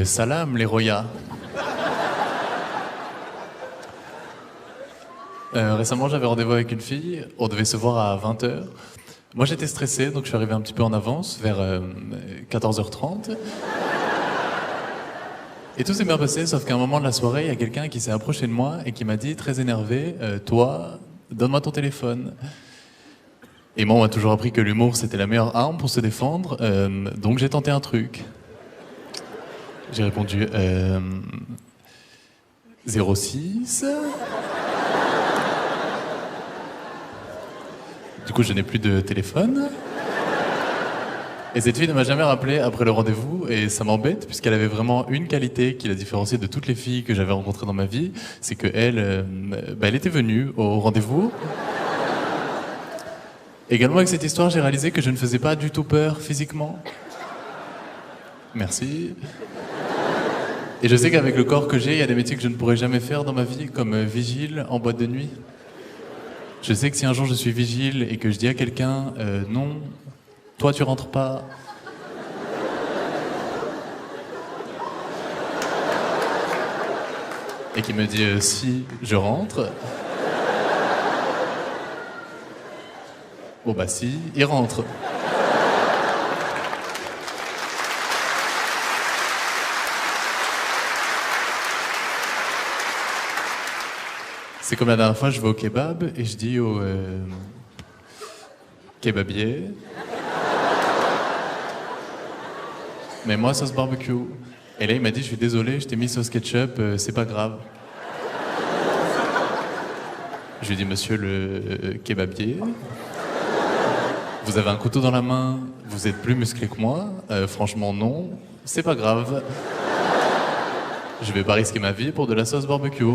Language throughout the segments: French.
Salam, les Roya. Récemment, j'avais rendez-vous avec une fille. On devait se voir à 20h. Moi, j'étais stressé, donc je suis arrivé un petit peu en avance, vers 14h30. Et tout s'est bien passé, sauf qu'à un moment de la soirée, il y a quelqu'un qui s'est approché de moi et qui m'a dit, très énervé, toi, donne-moi ton téléphone. Et moi, on m'a toujours appris que l'humour, c'était la meilleure arme pour se défendre, donc j'ai tenté un truc. J'ai répondu 06. Du coup, je n'ai plus de téléphone. Et cette fille ne m'a jamais rappelé après le rendez-vous, et ça m'embête, puisqu'elle avait vraiment une qualité qui la différenciait de toutes les filles que j'avais rencontrées dans ma vie, c'est qu'elle elle était venue au rendez-vous. Également, avec cette histoire, j'ai réalisé que je ne faisais pas du tout peur physiquement. Merci. Et je sais qu'avec le corps que j'ai, il y a des métiers que je ne pourrais jamais faire dans ma vie, comme vigile en boîte de nuit. Je sais que si un jour je suis vigile et que je dis à quelqu'un non, toi tu rentres pas. Et qui me dit si, je rentre. Bon bah si, il rentre. C'est comme la dernière fois, je vais au kebab et je dis au kebabier, mais moi sauce barbecue. Et là il m'a dit, je suis désolé, je t'ai mis sauce ketchup, c'est pas grave. Je lui ai dit, monsieur le kebabier, vous avez un couteau dans la main, vous êtes plus musclé que moi, franchement non, c'est pas grave. Je vais pas risquer ma vie pour de la sauce barbecue.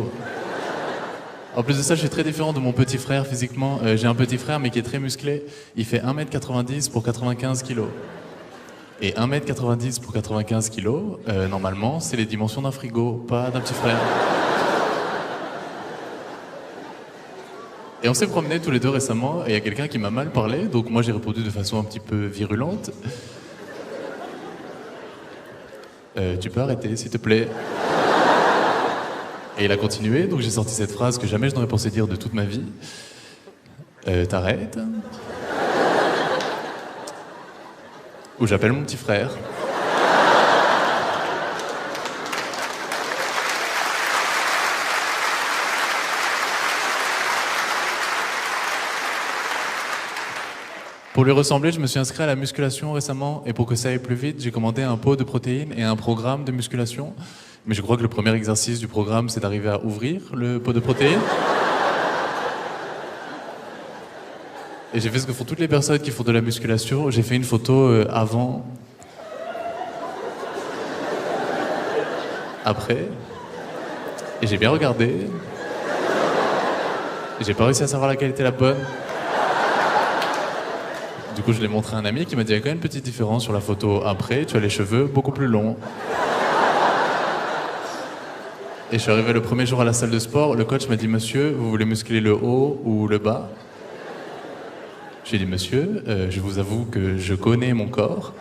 En plus de ça, je suis très différent de mon petit frère physiquement. J'ai un petit frère mais qui est très musclé. Il fait 1m90 pour 95 kg. Et 1m90 pour 95 kg, normalement, c'est les dimensions d'un frigo, pas d'un petit frère. Et on s'est promenés tous les deux récemment, et il y a quelqu'un qui m'a mal parlé, donc moi j'ai répondu de façon un petit peu virulente. Tu peux arrêter, s'il te plaît. Et il a continué, donc j'ai sorti cette phrase que jamais je n'aurais pensé dire de toute ma vie. T'arrêtes. Ou j'appelle mon petit frère. Pour lui ressembler, je me suis inscrit à la musculation récemment, et pour que ça aille plus vite, j'ai commandé un pot de protéines et un programme de musculation. Mais je crois que le premier exercice du programme, c'est d'arriver à ouvrir le pot de protéines. Et j'ai fait ce que font toutes les personnes qui font de la musculation. J'ai fait une photo avant, après, et j'ai bien regardé. Et j'ai pas réussi à savoir laquelle était la bonne. Du coup, je l'ai montré à un ami qui m'a dit, il y a quand même une petite différence sur la photo après, tu as les cheveux beaucoup plus longs. Et je suis arrivé le premier jour à la salle de sport, le coach m'a dit, monsieur, vous voulez muscler le haut ou le bas? J'ai dit, monsieur, je vous avoue que je connais mon corps,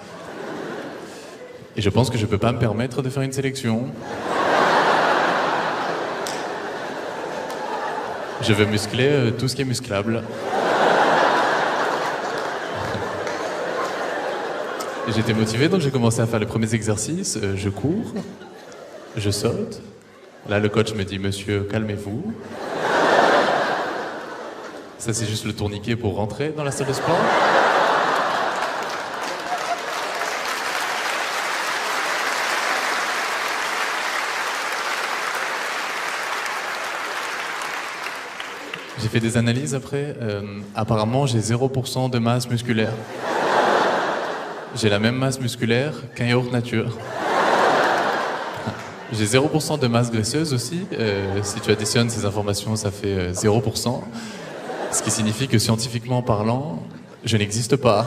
et je pense que je peux pas me permettre de faire une sélection. Je veux muscler tout ce qui est musclable. J'étais motivé, donc j'ai commencé à faire les premiers exercices. Je cours, je saute. Là, le coach me dit, monsieur, calmez-vous. Ça, c'est juste le tourniquet pour rentrer dans la salle de sport. J'ai fait des analyses après. Apparemment, j'ai 0% de masse musculaire. J'ai la même masse musculaire qu'un yaourt nature. J'ai 0% de masse graisseuse aussi. Si tu additionnes ces informations, ça fait 0%. Ce qui signifie que scientifiquement parlant, je n'existe pas.